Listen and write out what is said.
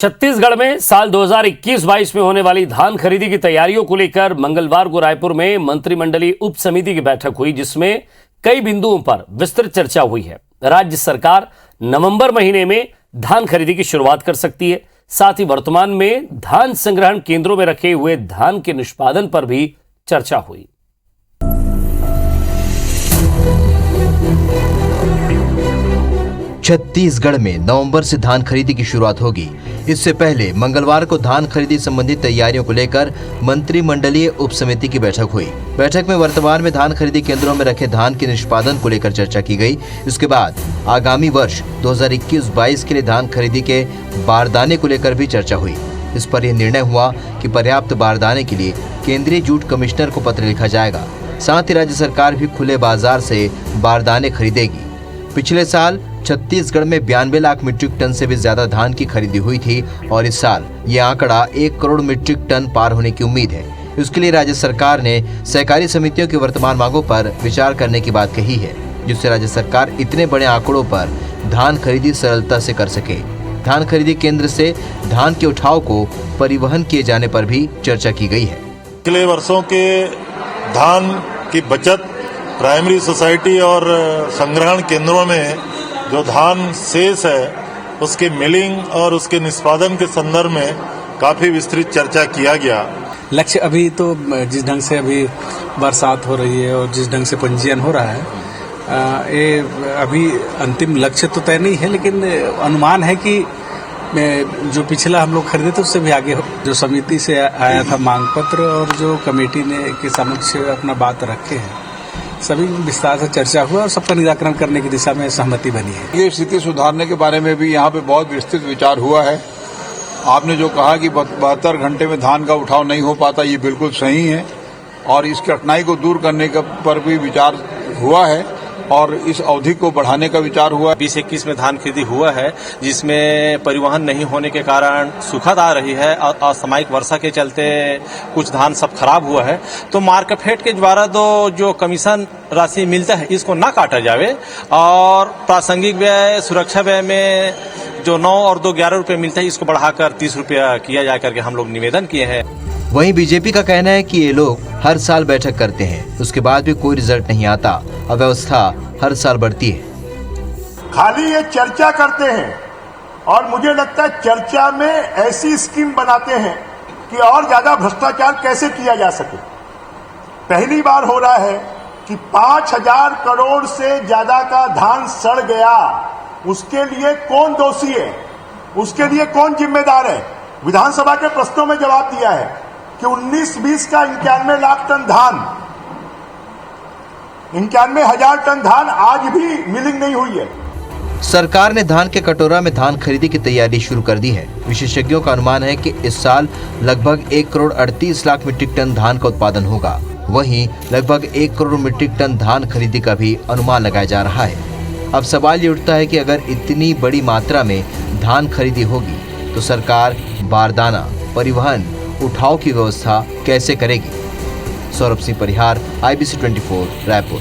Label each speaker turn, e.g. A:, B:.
A: छत्तीसगढ़ में साल 2021-22 में होने वाली धान खरीदी की तैयारियों को लेकर मंगलवार को रायपुर में मंत्रिमंडलीय उप समिति की बैठक हुई, जिसमें कई बिंदुओं पर विस्तृत चर्चा हुई है। राज्य सरकार नवंबर महीने में धान खरीदी की शुरुआत कर सकती है। साथ ही वर्तमान में धान संग्रहण केंद्रों में रखे हुए धान के निष्पादन पर भी चर्चा हुई।
B: छत्तीसगढ़ में नवंबर से धान खरीदी की शुरुआत होगी। इससे पहले मंगलवार को धान खरीदी संबंधी तैयारियों को लेकर मंत्रिमंडलीय उप समिति की बैठक हुई। बैठक में वर्तमान में धान खरीदी केंद्रों में रखे धान के निष्पादन को लेकर चर्चा की गई। इसके बाद आगामी वर्ष 2021-22 के लिए धान खरीदी के बारदाने को लेकर भी चर्चा हुई। इस पर यह निर्णय हुआ कि पर्याप्त बारदाने के लिए केंद्रीय जूट कमिश्नर को पत्र लिखा जाएगा। साथ ही राज्य सरकार भी खुले बाजार से बारदाने खरीदेगी। पिछले साल छत्तीसगढ़ में 92 लाख मीट्रिक टन से भी ज्यादा धान की खरीदी हुई थी और इस साल ये आंकड़ा 1 करोड़ मीट्रिक टन पार होने की उम्मीद है। इसके लिए राज्य सरकार ने सहकारी समितियों की वर्तमान मांगों पर विचार करने की बात कही है, जिससे राज्य सरकार इतने बड़े आंकड़ों पर धान खरीदी सरलता से कर सके। धान खरीदी केंद्र से धान के उठाव को परिवहन किए जाने पर भी चर्चा की गई है।
C: पिछले वर्षों के धान की बचत प्राइमरी सोसाइटी और संग्रहण केंद्रों में जो धान शेष है उसके मिलिंग और उसके निष्पादन के संदर्भ में काफी विस्तृत चर्चा किया गया।
D: लक्ष्य अभी तो जिस ढंग से अभी बरसात हो रही है और जिस ढंग से पंजीयन हो रहा है, ये अभी अंतिम लक्ष्य तो तय नहीं है, लेकिन अनुमान है कि जो पिछला हम लोग खरीदे थे उससे भी आगे जो समिति से आया था मांग पत्र और जो कमेटी ने के समक्ष अपना बात रखे हैं, सभी विस्तार से चर्चा हुआ और सबका निराकरण करने की दिशा में सहमति बनी है।
E: ये स्थिति सुधारने के बारे में भी यहाँ पे बहुत विस्तृत विचार हुआ है। आपने जो कहा कि 72 घंटे में धान का उठाव नहीं हो पाता, ये बिल्कुल सही है और इस कठिनाई को दूर करने पर भी विचार हुआ है और इस अवधि को बढ़ाने का विचार हुआ है।
F: 2021 में धान खरीदी हुआ है, जिसमें परिवहन नहीं होने के कारण सुखद आ रही है और असामयिक वर्षा के चलते कुछ धान सब खराब हुआ है। तो मार्केट के द्वारा जो कमीशन राशि मिलता है इसको ना काटा जावे और प्रासंगिक व्यय सुरक्षा व्यय में जो 9 और 2 11 रुपये मिलता है इसको बढ़ाकर 30 रुपया किया जाए करके हम लोग निवेदन किए हैं।
B: वहीं बीजेपी का कहना है कि ये लोग हर साल बैठक करते हैं, उसके बाद भी कोई रिजल्ट नहीं आता। अव्यवस्था हर साल बढ़ती है।
G: खाली ये चर्चा करते हैं और मुझे लगता है चर्चा में ऐसी स्कीम बनाते हैं कि और ज्यादा भ्रष्टाचार कैसे किया जा सके। पहली बार हो रहा है कि 5000 करोड़ से ज्यादा का धान सड़ गया। उसके लिए कौन दोषी है, उसके लिए कौन जिम्मेदार है? विधानसभा के प्रश्नों में जवाब दिया है कि 19-20 का 91 लाख टन धान, 91,000 टन धान आज भी मिलिंग नहीं हुई है।
B: सरकार ने धान के कटोरा में धान खरीदी की तैयारी शुरू कर दी है। विशेषज्ञों का अनुमान है कि इस साल लगभग 1 करोड़ 38 लाख मीट्रिक टन धान का उत्पादन होगा। वहीं लगभग 1 करोड़ मीट्रिक टन धान खरीदी का भी अनुमान लगाया जा रहा है। अब सवाल ये उठता है कि अगर इतनी बड़ी मात्रा में धान खरीदी होगी तो सरकार बारदाना, परिवहन, उठाव की व्यवस्था कैसे करेगी? सौरभ सिंह परिहार, IBC 24 रायपुर।